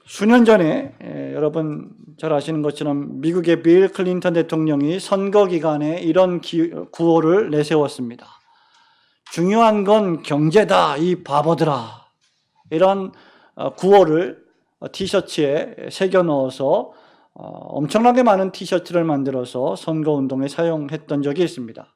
수년 전에 여러분 잘 아시는 것처럼 미국의 빌 클린턴 대통령이 선거 기간에 이런 구호를 내세웠습니다. 중요한 건 경제다, 이 바보들아. 이런 구호를 티셔츠에 새겨 넣어서 엄청나게 많은 티셔츠를 만들어서 선거운동에 사용했던 적이 있습니다.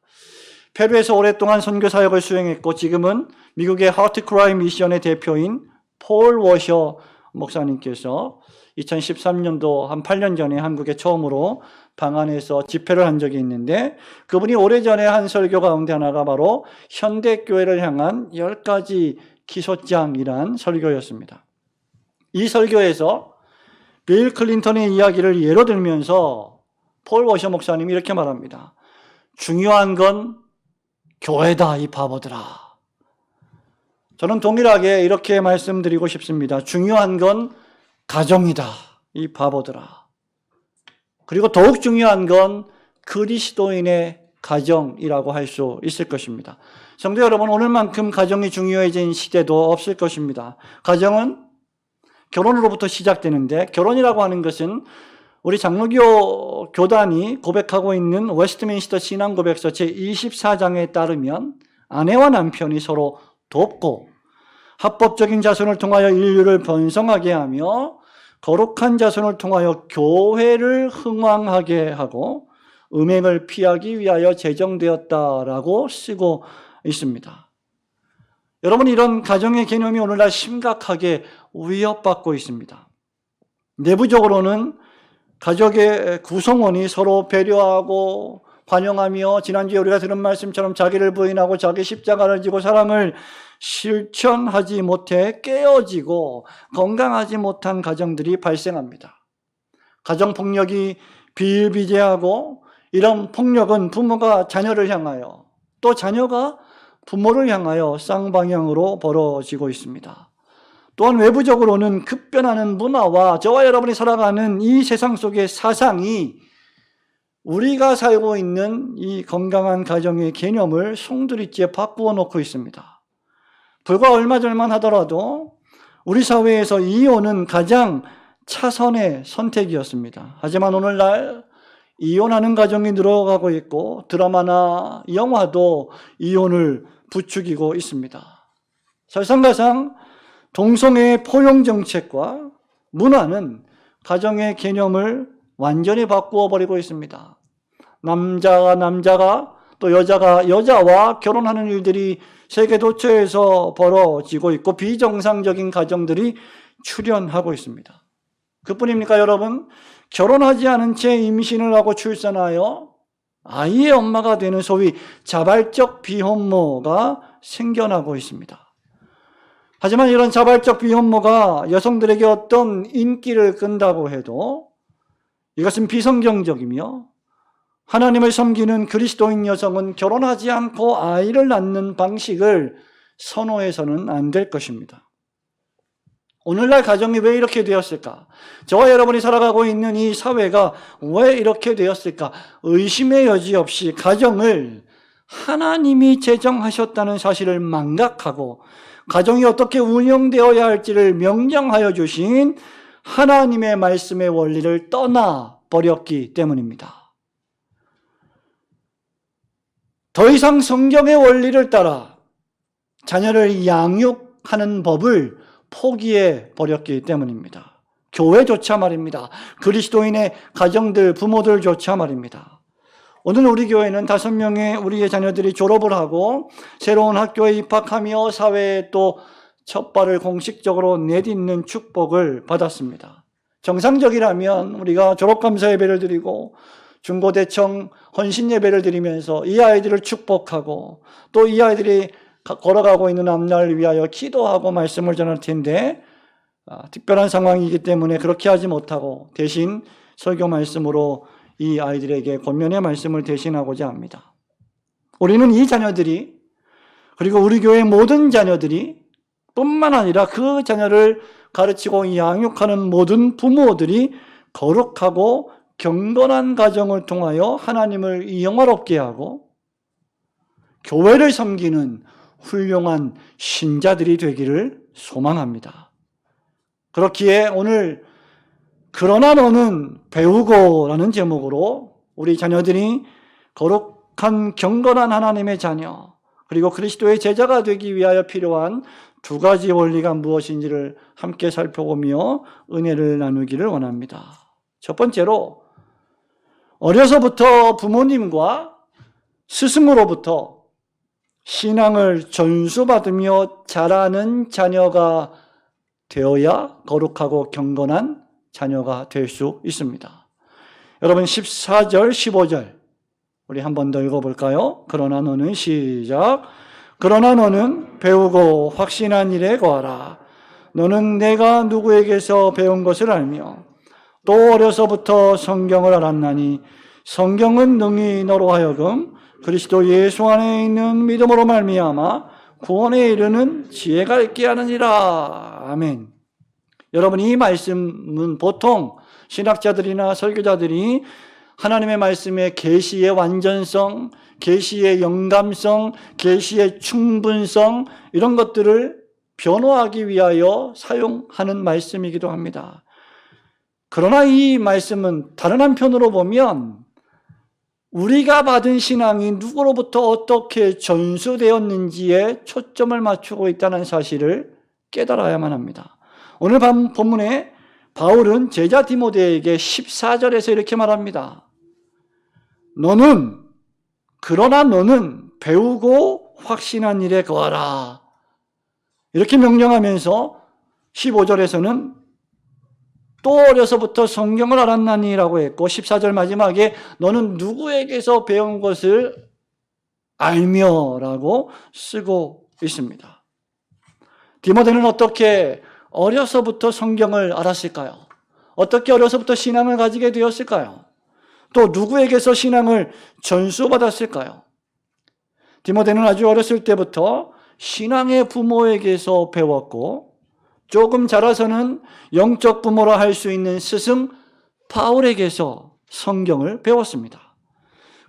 페루에서 오랫동안 선교 사역을 수행했고 지금은 미국의 하트크라이 미션의 대표인 폴 워셔 목사님께서 2013년도 한 8년 전에 한국에 처음으로 방한해서 집회를 한 적이 있는데 그분이 오래전에 한 설교 가운데 하나가 바로 현대교회를 향한 10가지 기소장이란 설교였습니다. 이 설교에서 빌 클린턴의 이야기를 예로 들면서 폴 워셔 목사님이 이렇게 말합니다. 중요한 건 교회다, 이 바보들아. 저는 동일하게 이렇게 말씀드리고 싶습니다. 중요한 건 가정이다, 이 바보들아. 그리고 더욱 중요한 건 그리스도인의 가정이라고 할 수 있을 것입니다. 성도 여러분, 오늘만큼 가정이 중요해진 시대도 없을 것입니다. 가정은 결혼으로부터 시작되는데 결혼이라고 하는 것은 우리 장로교 교단이 고백하고 있는 웨스트민스터 신앙고백서 제24장에 따르면 아내와 남편이 서로 돕고 합법적인 자손을 통하여 인류를 번성하게 하며 거룩한 자손을 통하여 교회를 흥왕하게 하고 음행을 피하기 위하여 제정되었다라고 쓰고 있습니다. 여러분, 이런 가정의 개념이 오늘날 심각하게 위협받고 있습니다. 내부적으로는 가족의 구성원이 서로 배려하고 환영하며 지난주에 우리가 들은 말씀처럼 자기를 부인하고 자기 십자가를 지고 사랑을 실천하지 못해 깨어지고 건강하지 못한 가정들이 발생합니다. 가정폭력이 비일비재하고 이런 폭력은 부모가 자녀를 향하여 또 자녀가 부모를 향하여 쌍방향으로 벌어지고 있습니다. 또한 외부적으로는 급변하는 문화와 저와 여러분이 살아가는 이 세상 속의 사상이 우리가 살고 있는 이 건강한 가정의 개념을 송두리째 바꾸어 놓고 있습니다. 불과 얼마 전만 하더라도 우리 사회에서 이혼은 가장 차선의 선택이었습니다. 하지만 오늘날 이혼하는 가정이 늘어가고 있고 드라마나 영화도 이혼을 부추기고 있습니다. 설상가상 동성애의 포용 정책과 문화는 가정의 개념을 완전히 바꾸어 버리고 있습니다. 남자가 또 여자가 여자와 결혼하는 일들이 세계 도처에서 벌어지고 있고 비정상적인 가정들이 출현하고 있습니다. 그뿐입니까, 여러분? 결혼하지 않은 채 임신을 하고 출산하여 아이의 엄마가 되는 소위 자발적 비혼모가 생겨나고 있습니다. 하지만 이런 자발적 비혼모가 여성들에게 어떤 인기를 끈다고 해도 이것은 비성경적이며 하나님을 섬기는 그리스도인 여성은 결혼하지 않고 아이를 낳는 방식을 선호해서는 안 될 것입니다. 오늘날 가정이 왜 이렇게 되었을까? 저와 여러분이 살아가고 있는 이 사회가 왜 이렇게 되었을까? 의심의 여지 없이 가정을 하나님이 제정하셨다는 사실을 망각하고 가정이 어떻게 운영되어야 할지를 명령하여 주신 하나님의 말씀의 원리를 떠나버렸기 때문입니다. 더 이상 성경의 원리를 따라 자녀를 양육하는 법을 포기해 버렸기 때문입니다. 교회조차 말입니다. 그리스도인의 가정들, 부모들조차 말입니다. 오늘 우리 교회는 5명의 우리의 자녀들이 졸업을 하고 새로운 학교에 입학하며 사회에 또 첫 발을 공식적으로 내딛는 축복을 받았습니다. 정상적이라면 우리가 졸업감사 예배를 드리고 중고대청 헌신 예배를 드리면서 이 아이들을 축복하고 또 이 아이들이 걸어가고 있는 앞날을 위하여 기도하고 말씀을 전할 텐데 특별한 상황이기 때문에 그렇게 하지 못하고 대신 설교 말씀으로 이 아이들에게 권면의 말씀을 대신하고자 합니다. 우리는 이 자녀들이 그리고 우리 교회의 모든 자녀들이 뿐만 아니라 그 자녀를 가르치고 양육하는 모든 부모들이 거룩하고 경건한 가정을 통하여 하나님을 영화롭게 하고 교회를 섬기는 훌륭한 신자들이 되기를 소망합니다. 그렇기에 오늘 그러나 너는 배우고라는 제목으로 우리 자녀들이 거룩한 경건한 하나님의 자녀, 그리고 그리스도의 제자가 되기 위하여 필요한 두 가지 원리가 무엇인지를 함께 살펴보며 은혜를 나누기를 원합니다. 첫 번째로, 어려서부터 부모님과 스승으로부터 신앙을 전수받으며 자라는 자녀가 되어야 거룩하고 경건한 자녀가 될 수 있습니다. 여러분 14절, 15절 우리 한 번 더 읽어볼까요? 그러나 너는 시작. 그러나 너는 배우고 확신한 일에 거하라. 너는 내가 누구에게서 배운 것을 알며 또 어려서부터 성경을 알았나니 성경은 능히 너로 하여금 그리스도 예수 안에 있는 믿음으로 말미암아 구원에 이르는 지혜가 있게 하느니라. 아멘. 여러분, 이 말씀은 보통 신학자들이나 설교자들이 하나님의 말씀의 계시의 완전성, 계시의 영감성, 계시의 충분성, 이런 것들을 변호하기 위하여 사용하는 말씀이기도 합니다. 그러나 이 말씀은 다른 한편으로 보면 우리가 받은 신앙이 누구로부터 어떻게 전수되었는지에 초점을 맞추고 있다는 사실을 깨달아야만 합니다. 오늘 본문에 바울은 제자 디모데에게 14절에서 이렇게 말합니다. 그러나 너는 배우고 확신한 일에 거하라. 이렇게 명령하면서 15절에서는 또 어려서부터 성경을 알았나니 라고 했고 14절 마지막에 너는 누구에게서 배운 것을 알며 라고 쓰고 있습니다. 디모데는 어떻게 어려서부터 성경을 알았을까요? 어떻게 어려서부터 신앙을 가지게 되었을까요? 또 누구에게서 신앙을 전수받았을까요? 디모데는 아주 어렸을 때부터 신앙의 부모에게서 배웠고 조금 자라서는 영적 부모라 할 수 있는 스승 바울에게서 성경을 배웠습니다.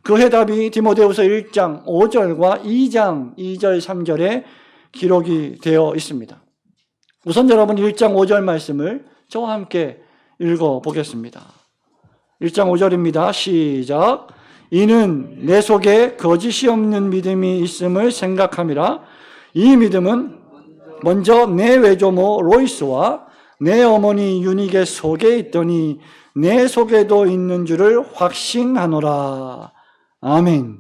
그 해답이 디모데후서 1장 5절과 2장 2절 3절에 기록이 되어 있습니다. 우선 여러분 1장 5절 말씀을 저와 함께 읽어보겠습니다. 1장 5절입니다. 시작. 이는 내 속에 거짓이 없는 믿음이 있음을 생각함이라. 이 믿음은 먼저 내 외조모 로이스와 내 어머니 유니게 속에 있더니 내 속에도 있는 줄을 확신하노라. 아멘.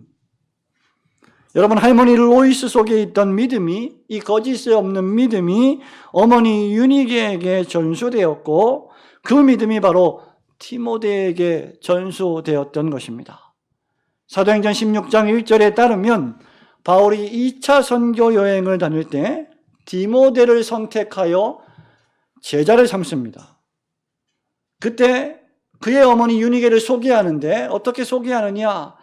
여러분, 할머니 로이스 속에 있던 믿음이, 이 거짓이 없는 믿음이 어머니 유니게에게 전수되었고 그 믿음이 바로 디모데에게 전수되었던 것입니다. 사도행전 16장 1절에 따르면 바울이 2차 선교 여행을 다닐 때 디모데를 선택하여 제자를 삼습니다. 그때 그의 어머니 유니게를 소개하는데 어떻게 소개하느냐?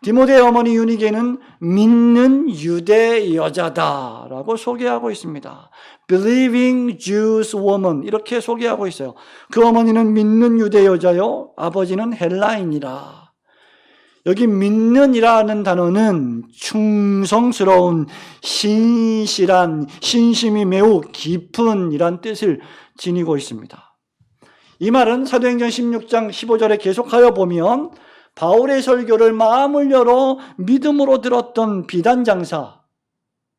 디모데의 어머니 유니게는 믿는 유대 여자다라고 소개하고 있습니다. Believing Jewish woman 이렇게 소개하고 있어요. 그 어머니는 믿는 유대 여자요, 아버지는 헬라인이라. 여기 믿는이라는 단어는 충성스러운, 신실한, 신심이 매우 깊은 이란 뜻을 지니고 있습니다. 이 말은 사도행전 16장 15절에 계속하여 보면 바울의 설교를 마음을 열어 믿음으로 들었던 비단장사,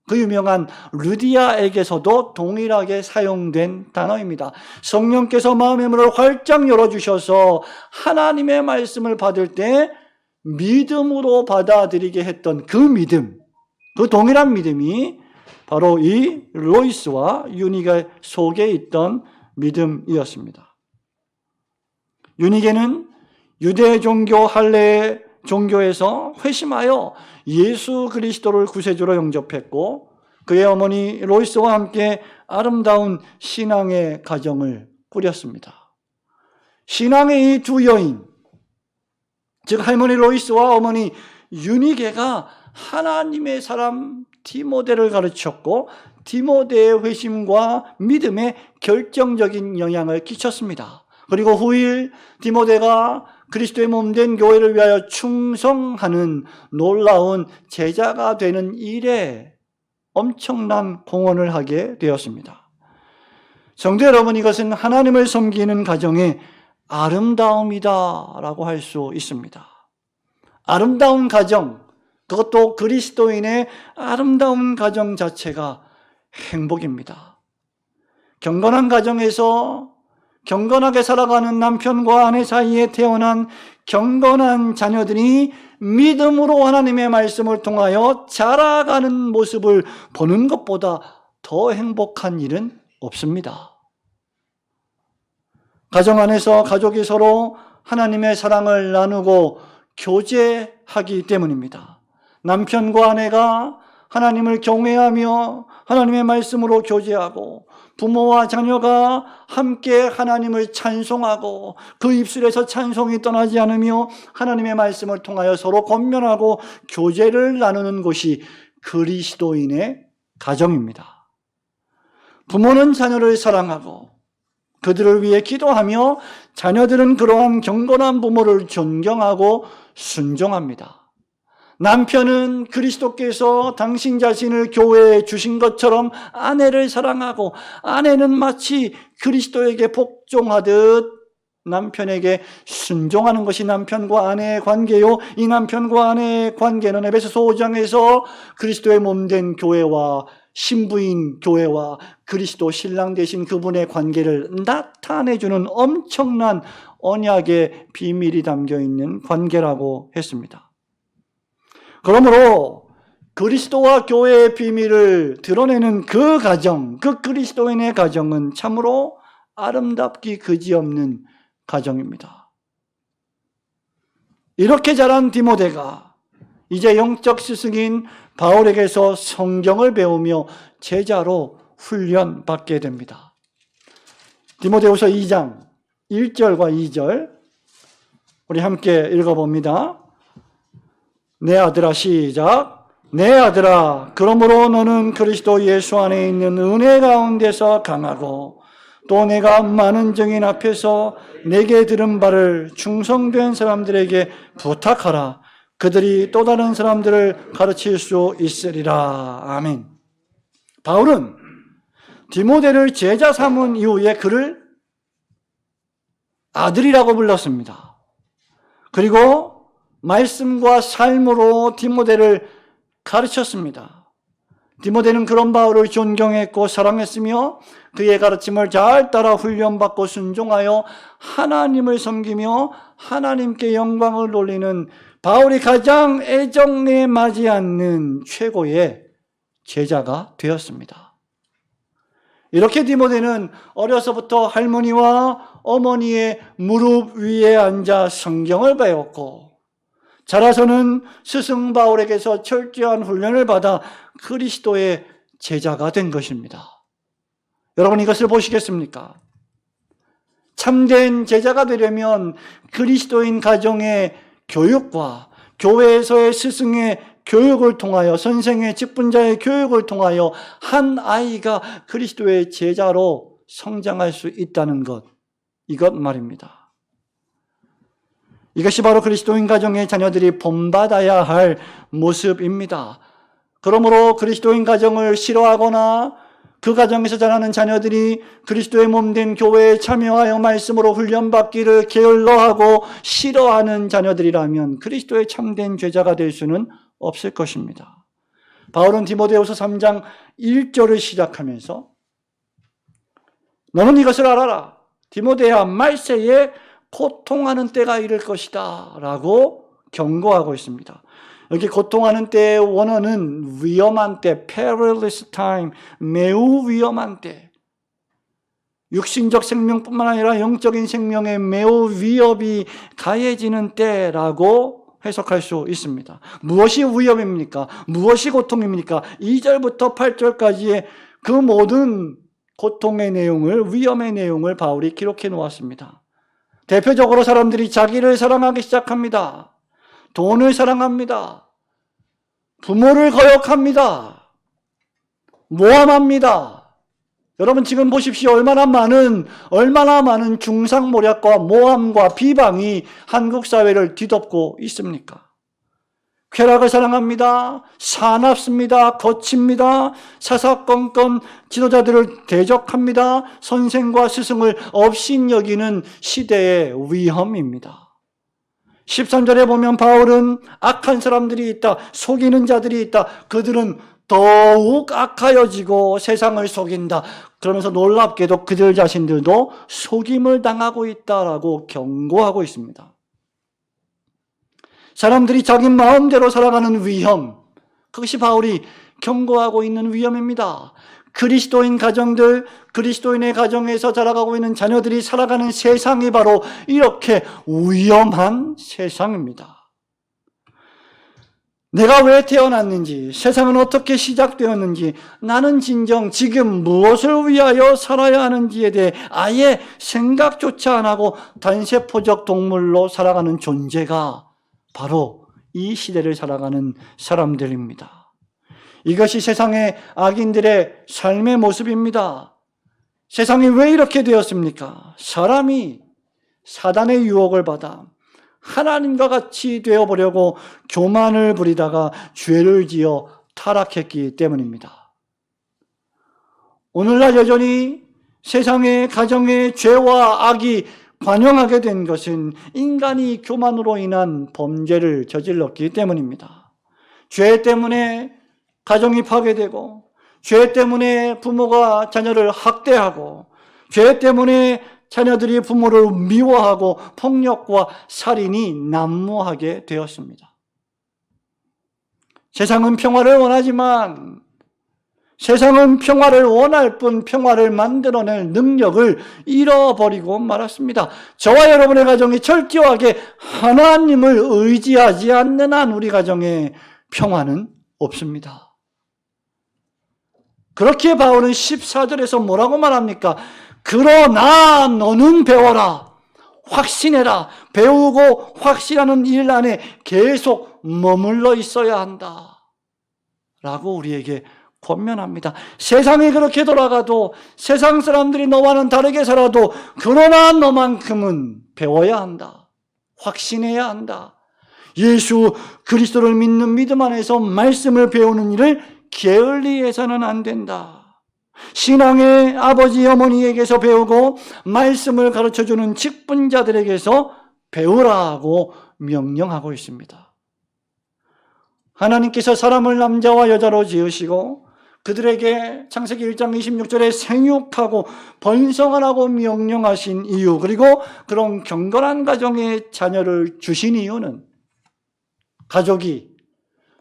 그 유명한 루디아에게서도 동일하게 사용된 단어입니다. 성령께서 마음의 문을 활짝 열어주셔서 하나님의 말씀을 받을 때 믿음으로 받아들이게 했던 그 믿음, 그 동일한 믿음이 바로 이 로이스와 유니게 속에 있던 믿음이었습니다. 유니게는 유대 종교 할례 종교에서 회심하여 예수 그리스도를 구세주로 영접했고 그의 어머니 로이스와 함께 아름다운 신앙의 가정을 꾸렸습니다. 신앙의 이 두 여인, 즉 할머니 로이스와 어머니 유니게가 하나님의 사람 디모데를 가르쳤고 디모데의 회심과 믿음에 결정적인 영향을 끼쳤습니다. 그리고 후일 디모데가 그리스도의 몸된 교회를 위하여 충성하는 놀라운 제자가 되는 일에 엄청난 공헌을 하게 되었습니다. 성도 여러분, 이것은 하나님을 섬기는 가정의 아름다움이다라고 할 수 있습니다. 아름다운 가정, 그것도 그리스도인의 아름다운 가정 자체가 행복입니다. 경건한 가정에서 경건하게 살아가는 남편과 아내 사이에 태어난 경건한 자녀들이 믿음으로 하나님의 말씀을 통하여 자라가는 모습을 보는 것보다 더 행복한 일은 없습니다. 가정 안에서 가족이 서로 하나님의 사랑을 나누고 교제하기 때문입니다. 남편과 아내가 하나님을 경외하며 하나님의 말씀으로 교제하고 부모와 자녀가 함께 하나님을 찬송하고 그 입술에서 찬송이 떠나지 않으며 하나님의 말씀을 통하여 서로 권면하고 교제를 나누는 곳이 그리스도인의 가정입니다. 부모는 자녀를 사랑하고 그들을 위해 기도하며 자녀들은 그러한 경건한 부모를 존경하고 순종합니다. 남편은 그리스도께서 당신 자신을 교회에 주신 것처럼 아내를 사랑하고 아내는 마치 그리스도에게 복종하듯 남편에게 순종하는 것이 남편과 아내의 관계요. 이 남편과 아내의 관계는 에베소서 5장에서 그리스도의 몸된 교회와 신부인 교회와 그리스도 신랑 되신 그분의 관계를 나타내주는 엄청난 언약의 비밀이 담겨있는 관계라고 했습니다. 그러므로 그리스도와 교회의 비밀을 드러내는 그 가정, 그 그리스도인의 가정은 참으로 아름답기 그지없는 가정입니다. 이렇게 자란 디모데가 이제 영적 스승인 바울에게서 성경을 배우며 제자로 훈련받게 됩니다. 디모데후서 2장 1절과 2절 우리 함께 읽어봅니다. 내 아들아, 시작. 내 아들아, 그러므로 너는 그리스도 예수 안에 있는 은혜 가운데서 강하고 또 내가 많은 증인 앞에서 내게 들은 바를 충성된 사람들에게 부탁하라. 그들이 또 다른 사람들을 가르칠 수 있으리라. 아멘. 바울은 디모데를 제자 삼은 이후에 그를 아들이라고 불렀습니다. 그리고 말씀과 삶으로 디모데를 가르쳤습니다. 디모데는 그런 바울을 존경했고 사랑했으며 그의 가르침을 잘 따라 훈련받고 순종하여 하나님을 섬기며 하나님께 영광을 돌리는 바울이 가장 애정에 맞지 않는 최고의 제자가 되었습니다. 이렇게 디모데는 어려서부터 할머니와 어머니의 무릎 위에 앉아 성경을 배웠고 자라서는 스승 바울에게서 철저한 훈련을 받아 그리스도의 제자가 된 것입니다. 여러분, 이것을 보시겠습니까? 참된 제자가 되려면 그리스도인 가정의 교육과 교회에서의 스승의 교육을 통하여, 선생의 직분자의 교육을 통하여 한 아이가 그리스도의 제자로 성장할 수 있다는 것, 이것 말입니다. 이것이 바로 그리스도인 가정의 자녀들이 본받아야 할 모습입니다. 그러므로 그리스도인 가정을 싫어하거나 그 가정에서 자라는 자녀들이 그리스도의 몸된 교회에 참여하여 말씀으로 훈련받기를 게을러하고 싫어하는 자녀들이라면 그리스도의 참된 제자가 될 수는 없을 것입니다. 바울은 디모데후서 3장 1절을 시작하면서 너는 이것을 알아라. 디모데야, 말세에 고통하는 때가 이를 것이다 라고 경고하고 있습니다. 여기 고통하는 때의 원어는 위험한 때, perilous time, 매우 위험한 때. 육신적 생명뿐만 아니라 영적인 생명에 매우 위협이 가해지는 때라고 해석할 수 있습니다. 무엇이 위협입니까? 무엇이 고통입니까? 2절부터 8절까지의 그 모든 고통의 내용을, 위험의 내용을 바울이 기록해 놓았습니다. 대표적으로 사람들이 자기를 사랑하기 시작합니다. 돈을 사랑합니다. 부모를 거역합니다. 모함합니다. 여러분 지금 보십시오. 얼마나 많은 중상모략과 모함과 비방이 한국 사회를 뒤덮고 있습니까? 쾌락을 사랑합니다. 사납습니다. 거칩니다. 사사건건 지도자들을 대적합니다. 선생과 스승을 업신여기는 시대의 위험입니다. 13절에 보면 바울은 악한 사람들이 있다. 속이는 자들이 있다. 그들은 더욱 악하여지고 세상을 속인다. 그러면서 놀랍게도 그들 자신들도 속임을 당하고 있다라고 경고하고 있습니다. 사람들이 자기 마음대로 살아가는 위험, 그것이 바울이 경고하고 있는 위험입니다. 그리스도인 가정들, 그리스도인의 가정에서 자라가고 있는 자녀들이 살아가는 세상이 바로 이렇게 위험한 세상입니다. 내가 왜 태어났는지, 세상은 어떻게 시작되었는지, 나는 진정 지금 무엇을 위하여 살아야 하는지에 대해 아예 생각조차 안 하고 단세포적 동물로 살아가는 존재가 바로 이 시대를 살아가는 사람들입니다. 이것이 세상의 악인들의 삶의 모습입니다. 세상이 왜 이렇게 되었습니까? 사람이 사단의 유혹을 받아 하나님과 같이 되어보려고 교만을 부리다가 죄를 지어 타락했기 때문입니다. 오늘날 여전히 세상의 가정의 죄와 악이 관영하게 된 것은 인간이 교만으로 인한 범죄를 저질렀기 때문입니다. 죄 때문에 가정이 파괴되고, 죄 때문에 부모가 자녀를 학대하고, 죄 때문에 자녀들이 부모를 미워하고 폭력과 살인이 난무하게 되었습니다. 세상은 평화를 원하지만 세상은 평화를 원할 뿐 평화를 만들어낼 능력을 잃어버리고 말았습니다. 저와 여러분의 가정이 철저하게 하나님을 의지하지 않는 한 우리 가정에 평화는 없습니다. 그렇게 바울은 14절에서 뭐라고 말합니까? 그러나 너는 배워라. 확신해라. 배우고 확신하는 일 안에 계속 머물러 있어야 한다. 라고 우리에게 권면합니다. 세상이 그렇게 돌아가도, 세상 사람들이 너와는 다르게 살아도, 그러나 너만큼은 배워야 한다. 확신해야 한다. 예수 그리스도를 믿는 믿음 안에서 말씀을 배우는 일을 게을리해서는 안 된다. 신앙의 아버지 어머니에게서 배우고 말씀을 가르쳐주는 직분자들에게서 배우라고 명령하고 있습니다. 하나님께서 사람을 남자와 여자로 지으시고 그들에게 창세기 1장 26절에 생육하고 번성하라고 명령하신 이유, 그리고 그런 경건한 가정에 자녀를 주신 이유는 가족이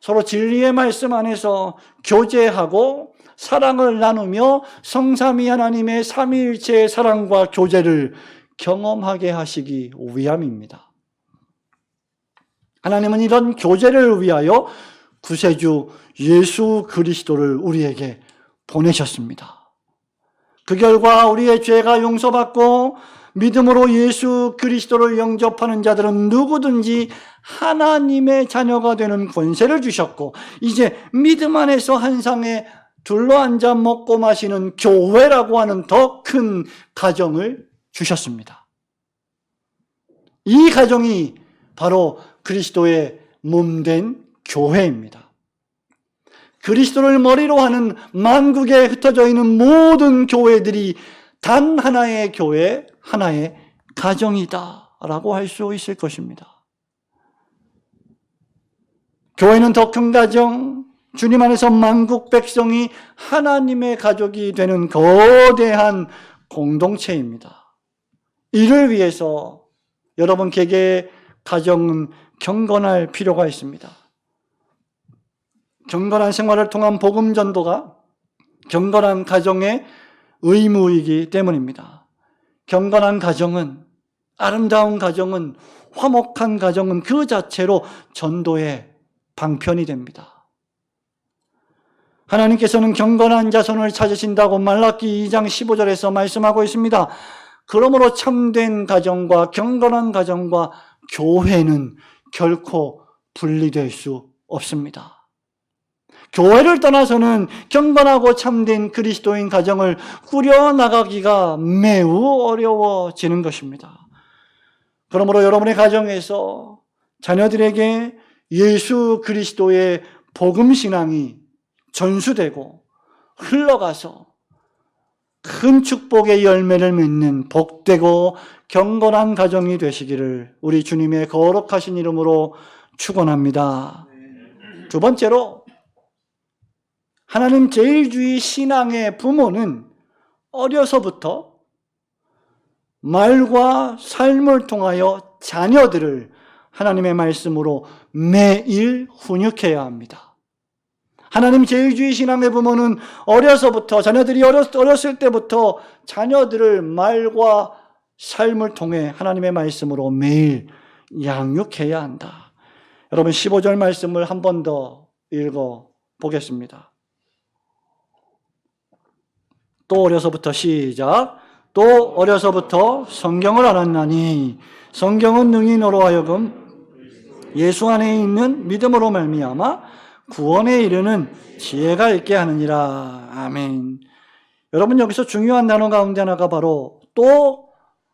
서로 진리의 말씀 안에서 교제하고 사랑을 나누며 성삼위 하나님의 삼위일체의 사랑과 교제를 경험하게 하시기 위함입니다. 하나님은 이런 교제를 위하여 구세주 예수 그리스도를 우리에게 보내셨습니다. 그 결과 우리의 죄가 용서받고 믿음으로 예수 그리스도를 영접하는 자들은 누구든지 하나님의 자녀가 되는 권세를 주셨고, 이제 믿음 안에서 한 상에 둘러앉아 먹고 마시는 교회라고 하는 더 큰 가정을 주셨습니다. 이 가정이 바로 그리스도의 몸된 교회입니다. 그리스도를 머리로 하는 만국에 흩어져 있는 모든 교회들이 단 하나의 교회, 하나의 가정이다 라고 할 수 있을 것입니다. 교회는 더 큰 가정, 주님 안에서 만국 백성이 하나님의 가족이 되는 거대한 공동체입니다. 이를 위해서 여러분 개개의 가정은 경건할 필요가 있습니다. 경건한 생활을 통한 복음 전도가 경건한 가정의 의무이기 때문입니다. 경건한 가정은, 아름다운 가정은, 화목한 가정은 그 자체로 전도의 방편이 됩니다. 하나님께서는 경건한 자손을 찾으신다고 말라기 2장 15절에서 말씀하고 있습니다. 그러므로 참된 가정과 경건한 가정과 교회는 결코 분리될 수 없습니다. 교회를 떠나서는 경건하고 참된 그리스도인 가정을 꾸려나가기가 매우 어려워지는 것입니다. 그러므로 여러분의 가정에서 자녀들에게 예수 그리스도의 복음 신앙이 전수되고 흘러가서 큰 축복의 열매를 맺는 복되고 경건한 가정이 되시기를 우리 주님의 거룩하신 이름으로 축원합니다. 두 번째로, 하나님 제일주의 신앙의 부모는 어려서부터 말과 삶을 통하여 자녀들을 하나님의 말씀으로 매일 훈육해야 합니다. 하나님 제일주의 신앙의 부모는 어려서부터, 자녀들이 어렸을 때부터 자녀들을 말과 삶을 통해 하나님의 말씀으로 매일 양육해야 한다. 여러분 15절 말씀을 한 번 더 읽어 보겠습니다. 또 어려서부터, 시작. 또 어려서부터 성경을 알았나니 성경은 능히 너로 하여금 예수 안에 있는 믿음으로 말미암아 구원에 이르는 지혜가 있게 하느니라. 아멘. 여러분, 여기서 중요한 단어 가운데 하나가 바로 또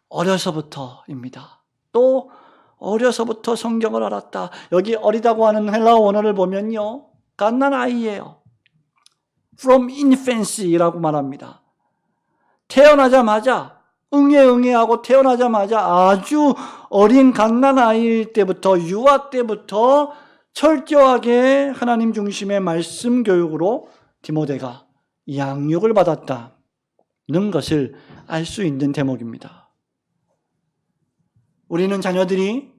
어려서부터입니다. 또 어려서부터 성경을 알았다. 여기 어리다고 하는 헬라어 원어를 보면요, 갓난아이예요. From infancy라고 말합니다. 태어나자마자, 응애응애하고 태어나자마자 아주 어린 갓난아이일 때부터, 유아 때부터 철저하게 하나님 중심의 말씀 교육으로 디모데가 양육을 받았다는 것을 알 수 있는 대목입니다. 우리는 자녀들이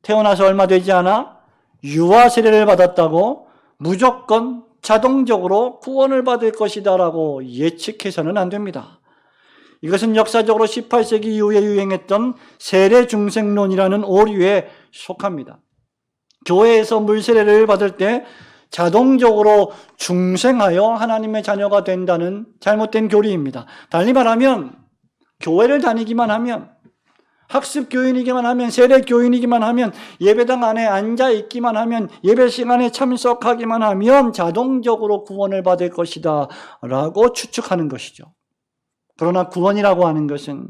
태어나서 얼마 되지 않아 유아 세례를 받았다고 무조건 자동적으로 구원을 받을 것이다라고 예측해서는 안 됩니다. 이것은 역사적으로 18세기 이후에 유행했던 세례 중생론이라는 오류에 속합니다. 교회에서 물세례를 받을 때 자동적으로 중생하여 하나님의 자녀가 된다는 잘못된 교리입니다. 달리 말하면 교회를 다니기만 하면, 학습교인이기만 하면, 세례교인이기만 하면, 예배당 안에 앉아있기만 하면, 예배 시간에 참석하기만 하면 자동적으로 구원을 받을 것이다 라고 추측하는 것이죠. 그러나 구원이라고 하는 것은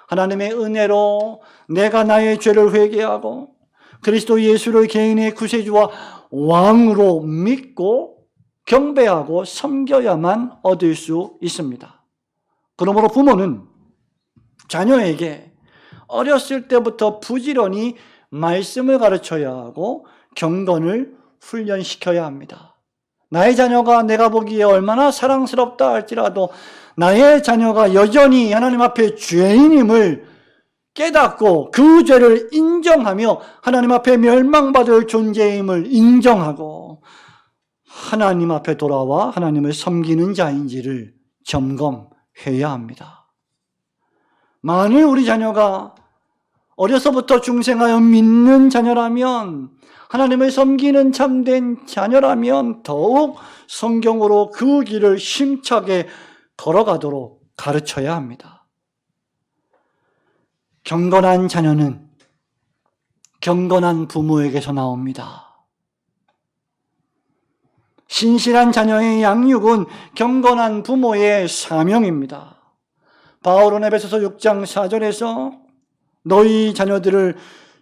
하나님의 은혜로 내가 나의 죄를 회개하고 그리스도 예수를 개인의 구세주와 왕으로 믿고 경배하고 섬겨야만 얻을 수 있습니다. 그러므로 부모는 자녀에게 어렸을 때부터 부지런히 말씀을 가르쳐야 하고 경건을 훈련시켜야 합니다. 나의 자녀가 내가 보기에 얼마나 사랑스럽다 할지라도 나의 자녀가 여전히 하나님 앞에 죄인임을 깨닫고 그 죄를 인정하며 하나님 앞에 멸망받을 존재임을 인정하고 하나님 앞에 돌아와 하나님을 섬기는 자인지를 점검해야 합니다. 만일 우리 자녀가 어려서부터 중생하여 믿는 자녀라면, 하나님을 섬기는 참된 자녀라면 더욱 성경으로 그 길을 힘차게 걸어가도록 가르쳐야 합니다. 경건한 자녀는 경건한 부모에게서 나옵니다. 신실한 자녀의 양육은 경건한 부모의 사명입니다. 바울은 에베소서 6장 4절에서 너희 자녀들을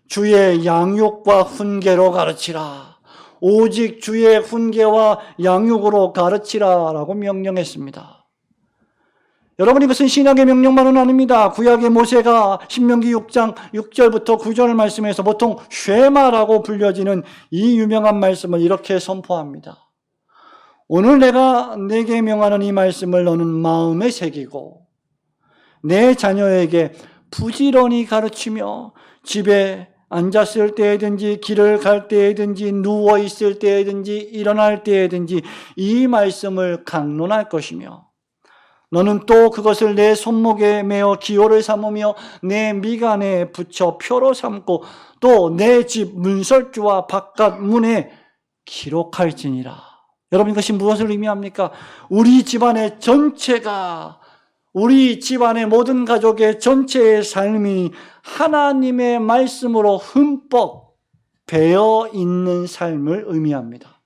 주의 양육과 훈계로 가르치라. 오직 주의 훈계와 양육으로 가르치라 라고 명령했습니다. 여러분, 이것은 신약의 명령만은 아닙니다. 구약의 모세가 신명기 6장 6절부터 9절 말씀에서 보통 쉐마라고 불려지는 이 유명한 말씀을 이렇게 선포합니다. 오늘 내가 네게 명하는 이 말씀을 너는 마음에 새기고 내 자녀에게 부지런히 가르치며 집에 앉았을 때에든지 길을 갈 때에든지 누워있을 때에든지 일어날 때에든지 이 말씀을 강론할 것이며 너는 또 그것을 내 손목에 메어 기호를 삼으며 내 미간에 붙여 표로 삼고 또 내 집 문설주와 바깥 문에 기록할지니라. 여러분, 이것이 무엇을 의미합니까? 우리 집안의 전체가, 우리 집안의 모든 가족의 전체의 삶이 하나님의 말씀으로 흠뻑 배어 있는 삶을 의미합니다.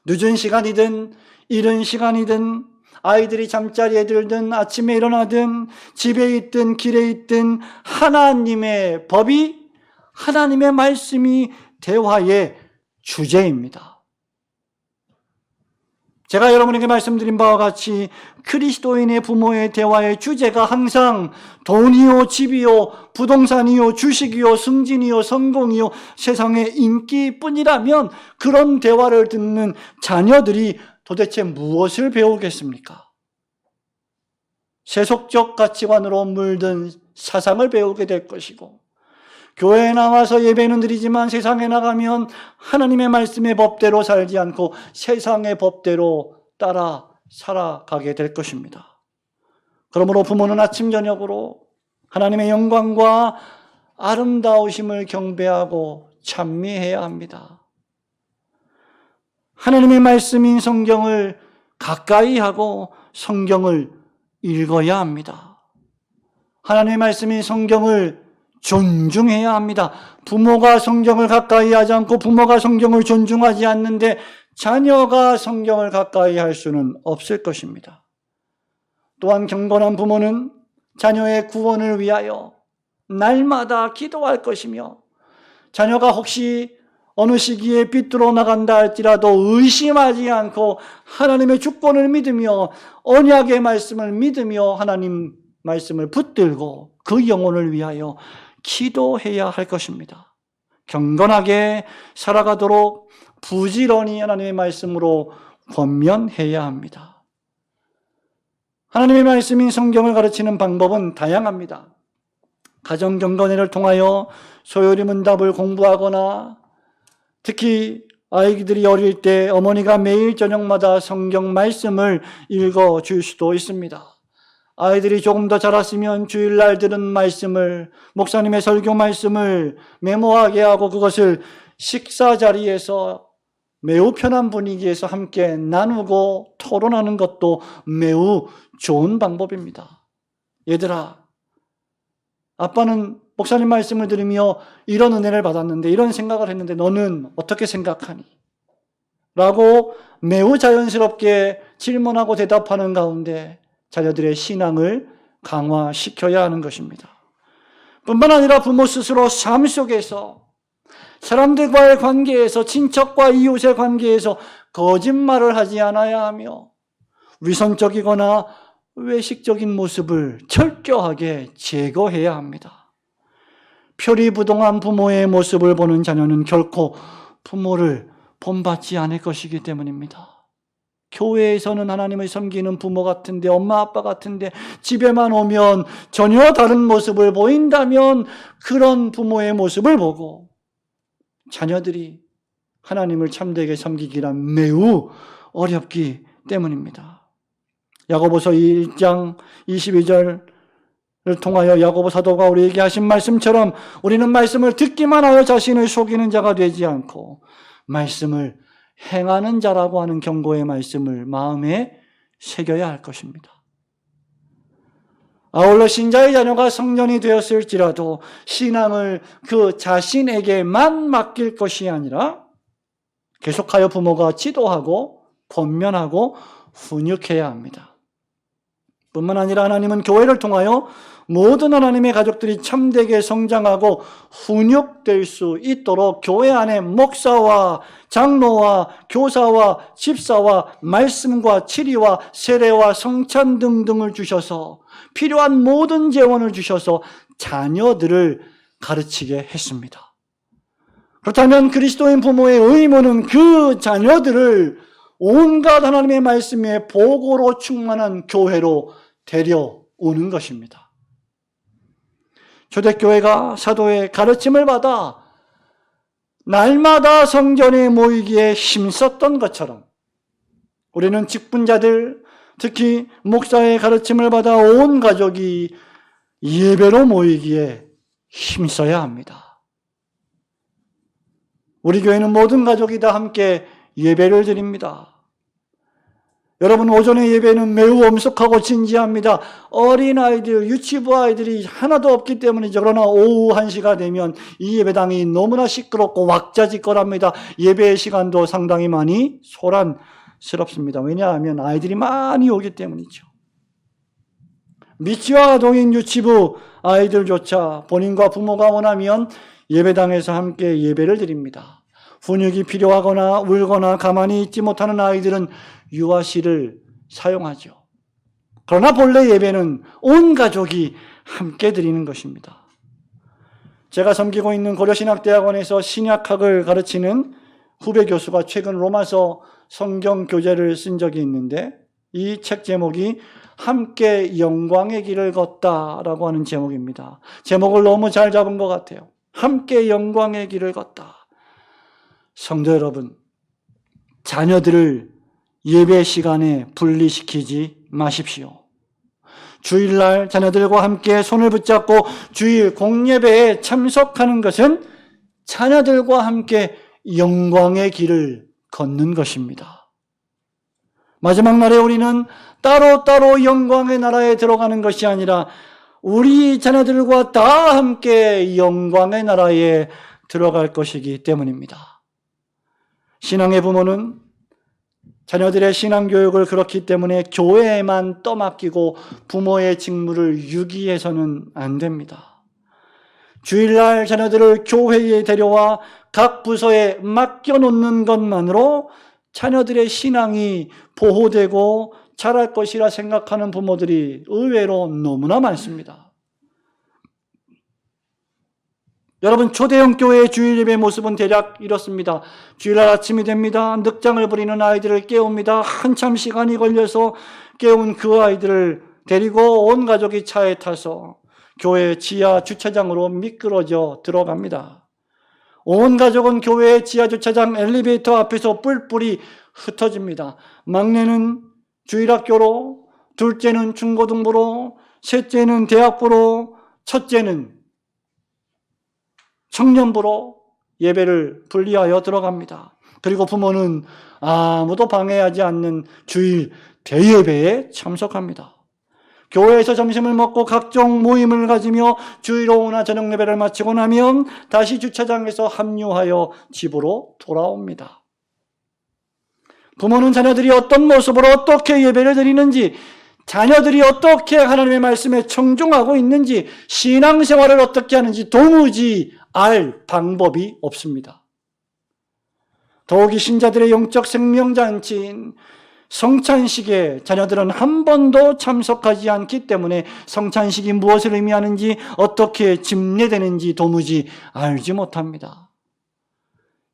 늦은 시간이든 이른 시간이든 아이들이 잠자리에 들든 아침에 일어나든 집에 있든 길에 있든 하나님의 법이, 하나님의 말씀이 대화의 주제입니다. 제가 여러분에게 말씀드린 바와 같이 그리스도인의 부모의 대화의 주제가 항상 돈이요, 집이요, 부동산이요, 주식이요, 승진이요, 성공이요, 세상의 인기뿐이라면 그런 대화를 듣는 자녀들이 도대체 무엇을 배우겠습니까? 세속적 가치관으로 물든 사상을 배우게 될 것이고, 교회에 나와서 예배는 드리지만 세상에 나가면 하나님의 말씀의 법대로 살지 않고 세상의 법대로 따라 살아가게 될 것입니다. 그러므로 부모는 아침 저녁으로 하나님의 영광과 아름다우심을 경배하고 찬미해야 합니다. 하나님의 말씀인 성경을 가까이 하고 성경을 읽어야 합니다. 하나님의 말씀인 성경을 존중해야 합니다. 부모가 성경을 가까이 하지 않고 부모가 성경을 존중하지 않는데 자녀가 성경을 가까이 할 수는 없을 것입니다. 또한 경건한 부모는 자녀의 구원을 위하여 날마다 기도할 것이며, 자녀가 혹시 어느 시기에 삐뚤어 나간다 할지라도 의심하지 않고 하나님의 주권을 믿으며 언약의 말씀을 믿으며 하나님 말씀을 붙들고 그 영혼을 위하여 기도해야 할 것입니다. 경건하게 살아가도록 부지런히 하나님의 말씀으로 권면해야 합니다. 하나님의 말씀인 성경을 가르치는 방법은 다양합니다. 가정경건회를 통하여 소요리 문답을 공부하거나, 특히 아이들이 어릴 때 어머니가 매일 저녁마다 성경 말씀을 읽어줄 수도 있습니다. 아이들이 조금 더 자랐으면 주일날 들은 말씀을, 목사님의 설교 말씀을 메모하게 하고 그것을 식사 자리에서 매우 편한 분위기에서 함께 나누고 토론하는 것도 매우 좋은 방법입니다. 얘들아, 아빠는 목사님 말씀을 들으며 이런 은혜를 받았는데, 이런 생각을 했는데 너는 어떻게 생각하니? 라고 매우 자연스럽게 질문하고 대답하는 가운데 자녀들의 신앙을 강화시켜야 하는 것입니다. 뿐만 아니라 부모 스스로 삶 속에서, 사람들과의 관계에서, 친척과 이웃의 관계에서 거짓말을 하지 않아야 하며 위선적이거나 외식적인 모습을 철저하게 제거해야 합니다. 표리부동한 부모의 모습을 보는 자녀는 결코 부모를 본받지 않을 것이기 때문입니다. 교회에서는 하나님을 섬기는 부모 같은데, 엄마 아빠 같은데 집에만 오면 전혀 다른 모습을 보인다면 그런 부모의 모습을 보고 자녀들이 하나님을 참되게 섬기기란 매우 어렵기 때문입니다. 야고보서 1장 22절을 통하여 야고보 사도가 우리에게 하신 말씀처럼 우리는 말씀을 듣기만 하여 자신을 속이는 자가 되지 않고 말씀을 행하는 자라고 하는 경고의 말씀을 마음에 새겨야 할 것입니다. 아울러 신자의 자녀가 성년이 되었을지라도 신앙을 그 자신에게만 맡길 것이 아니라 계속하여 부모가 지도하고 권면하고 훈육해야 합니다. 뿐만 아니라 하나님은 교회를 통하여 모든 하나님의 가족들이 참되게 성장하고 훈육될 수 있도록 교회 안에 목사와 장로와 교사와 집사와 말씀과 치리와 세례와 성찬 등등을 주셔서 필요한 모든 재원을 주셔서 자녀들을 가르치게 했습니다. 그렇다면 그리스도인 부모의 의무는 그 자녀들을 온갖 하나님의 말씀의 보고로 충만한 교회로 데려오는 것입니다. 초대교회가 사도의 가르침을 받아 날마다 성전에 모이기에 힘썼던 것처럼 우리는 직분자들, 특히 목사의 가르침을 받아 온 가족이 예배로 모이기에 힘써야 합니다. 우리 교회는 모든 가족이 다 함께 예배를 드립니다. 여러분, 오전의 예배는 매우 엄숙하고 진지합니다. 어린아이들, 유치부 아이들이 하나도 없기 때문이죠. 그러나 오후 1시가 되면 이 예배당이 너무나 시끄럽고 왁자지껄합니다. 예배의 시간도 상당히 많이 소란스럽습니다. 왜냐하면 아이들이 많이 오기 때문이죠. 미취학 아동인 유치부 아이들조차 본인과 부모가 원하면 예배당에서 함께 예배를 드립니다. 훈육이 필요하거나 울거나 가만히 있지 못하는 아이들은 유아실을 사용하죠. 그러나 본래 예배는 온 가족이 함께 드리는 것입니다. 제가 섬기고 있는 고려신학대학원에서 신약학을 가르치는 후배 교수가 최근 로마서 성경 교재를 쓴 적이 있는데 이 책 제목이 함께 영광의 길을 걷다라고 하는 제목입니다. 제목을 너무 잘 잡은 것 같아요. 함께 영광의 길을 걷다. 성도 여러분, 자녀들을 예배 시간에 분리시키지 마십시오. 주일날 자녀들과 함께 손을 붙잡고 주일 공예배에 참석하는 것은 자녀들과 함께 영광의 길을 걷는 것입니다. 마지막 날에 우리는 따로따로 영광의 나라에 들어가는 것이 아니라 우리 자녀들과 다 함께 영광의 나라에 들어갈 것이기 때문입니다. 신앙의 부모는 자녀들의 신앙교육을 그렇기 때문에 교회에만 떠맡기고 부모의 직무를 유기해서는 안 됩니다. 주일날 자녀들을 교회에 데려와 각 부서에 맡겨놓는 것만으로 자녀들의 신앙이 보호되고 자랄 것이라 생각하는 부모들이 의외로 너무나 많습니다. 여러분, 초대형 교회의 주일 예배 모습은 대략 이렇습니다. 주일날 아침이 됩니다. 늑장을 부리는 아이들을 깨웁니다. 한참 시간이 걸려서 깨운 그 아이들을 데리고 온 가족이 차에 타서 교회 지하 주차장으로 미끄러져 들어갑니다. 온 가족은 교회 지하 주차장 엘리베이터 앞에서 뿔뿔이 흩어집니다. 막내는 주일학교로, 둘째는 중고등부로, 셋째는 대학부로, 첫째는 청년부로 예배를 분리하여 들어갑니다. 그리고 부모는 아무도 방해하지 않는 주일 대예배에 참석합니다. 교회에서 점심을 먹고 각종 모임을 가지며 주일 오후나 저녁 예배를 마치고 나면 다시 주차장에서 합류하여 집으로 돌아옵니다. 부모는 자녀들이 어떤 모습으로 어떻게 예배를 드리는지, 자녀들이 어떻게 하나님의 말씀에 청중하고 있는지, 신앙생활을 어떻게 하는지 도무지 알 방법이 없습니다. 더욱이 신자들의 영적 생명잔치인 성찬식에 자녀들은 한 번도 참석하지 않기 때문에 성찬식이 무엇을 의미하는지, 어떻게 집례되는지 도무지 알지 못합니다.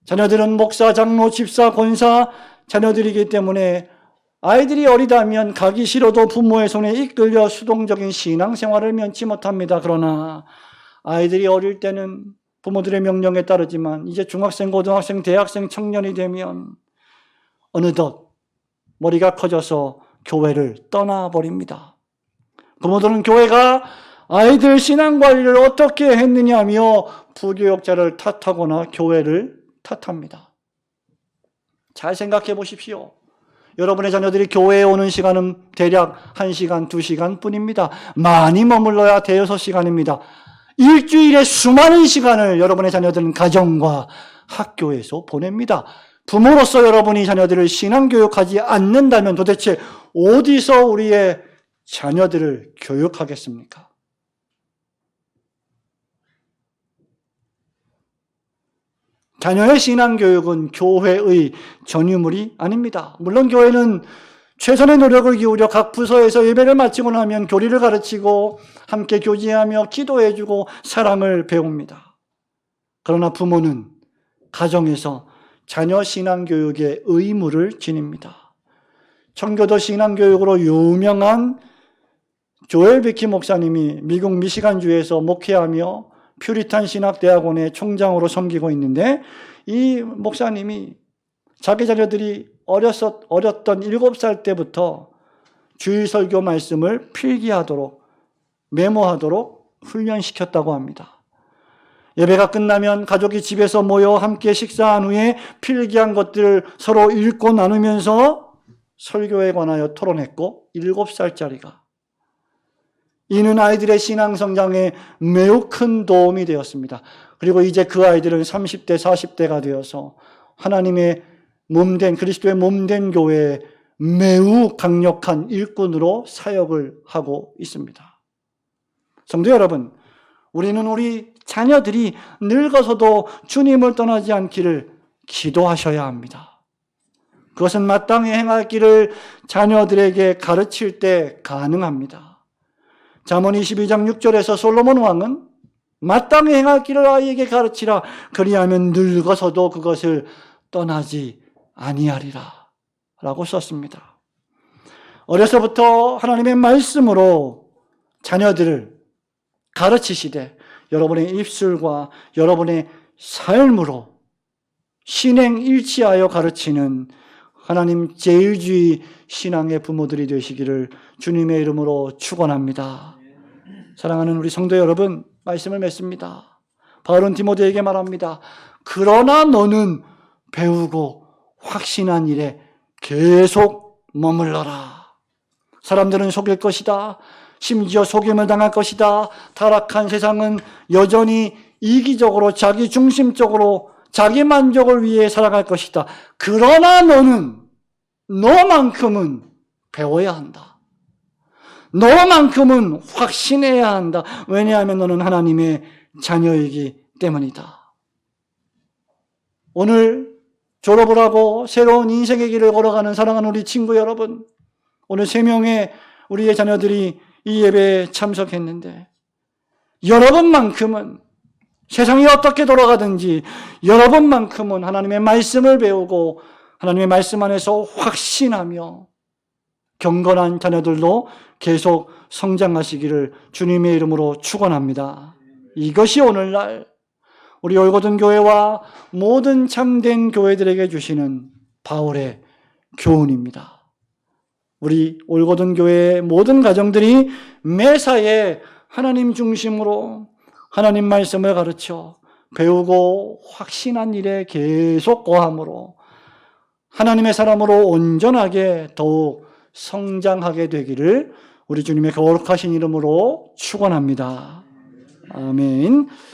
자녀들은 목사, 장로, 집사, 권사 자녀들이기 때문에 아이들이 어리다면 가기 싫어도 부모의 손에 이끌려 수동적인 신앙생활을 면치 못합니다. 그러나 아이들이 어릴 때는 부모들의 명령에 따르지만 이제 중학생, 고등학생, 대학생, 청년이 되면 어느덧 머리가 커져서 교회를 떠나버립니다. 부모들은 교회가 아이들 신앙관리를 어떻게 했느냐며 부교육자를 탓하거나 교회를 탓합니다. 잘 생각해 보십시오. 여러분의 자녀들이 교회에 오는 시간은 대략 1시간, 2시간 뿐입니다. 많이 머물러야 대여섯 시간입니다. 일주일에 수많은 시간을 여러분의 자녀들은 가정과 학교에서 보냅니다. 부모로서 여러분이 자녀들을 신앙교육하지 않는다면 도대체 어디서 우리의 자녀들을 교육하겠습니까? 자녀의 신앙교육은 교회의 전유물이 아닙니다. 물론 교회는 최선의 노력을 기울여 각 부서에서 예배를 마치고 나면 교리를 가르치고 함께 교제하며 기도해주고 사랑을 배웁니다. 그러나 부모는 가정에서 자녀 신앙교육의 의무를 지닙니다. 청교도 신앙교육으로 유명한 조엘 비키 목사님이 미국 미시간주에서 목회하며 퓨리탄 신학대학원의 총장으로 섬기고 있는데, 이 목사님이 자기 자녀들이 어렸던 7살 때부터 주일 설교 말씀을 필기하도록, 메모하도록 훈련시켰다고 합니다. 예배가 끝나면 가족이 집에서 모여 함께 식사한 후에 필기한 것들을 서로 읽고 나누면서 설교에 관하여 토론했고, 7살짜리가. 이는 아이들의 신앙 성장에 매우 큰 도움이 되었습니다. 그리고 이제 그 아이들은 30대, 40대가 되어서 하나님의 몸된, 그리스도의 몸된 교회에 매우 강력한 일꾼으로 사역을 하고 있습니다. 성도 여러분, 우리는 우리 자녀들이 늙어서도 주님을 떠나지 않기를 기도하셔야 합니다. 그것은 마땅히 행할 길을 자녀들에게 가르칠 때 가능합니다. 잠언 22장 6절에서 솔로몬 왕은 마땅히 행할 길을 아이에게 가르치라. 그리하면 늙어서도 그것을 떠나지 아니하리라 라고 썼습니다. 어려서부터 하나님의 말씀으로 자녀들을 가르치시되 여러분의 입술과 여러분의 삶으로 신행일치하여 가르치는 하나님 제일주의 신앙의 부모들이 되시기를 주님의 이름으로 축원합니다. 사랑하는 우리 성도 여러분, 말씀을 맺습니다. 바울은 디모데에게 말합니다. 그러나 너는 배우고 확신한 일에 계속 머물러라. 사람들은 속일 것이다. 심지어 속임을 당할 것이다. 타락한 세상은 여전히 이기적으로 자기 중심적으로 자기 만족을 위해 살아갈 것이다. 그러나 너만큼은 배워야 한다. 너만큼은 확신해야 한다. 왜냐하면 너는 하나님의 자녀이기 때문이다. 오늘 졸업을 하고 새로운 인생의 길을 걸어가는 사랑하는 우리 친구 여러분, 오늘 3명의 우리의 자녀들이 이 예배에 참석했는데 여러분만큼은 세상이 어떻게 돌아가든지 여러분만큼은 하나님의 말씀을 배우고 하나님의 말씀 안에서 확신하며 경건한 자녀들로 계속 성장하시기를 주님의 이름으로 축원합니다. 이것이 오늘날 우리 올고든 교회와 모든 참된 교회들에게 주시는 바울의 교훈입니다. 우리 올고든 교회의 모든 가정들이 매사에 하나님 중심으로 하나님 말씀을 가르쳐 배우고 확신한 일에 계속 거함으로 하나님의 사람으로 온전하게 더욱 성장하게 되기를 우리 주님의 거룩하신 이름으로 축원합니다. 아멘.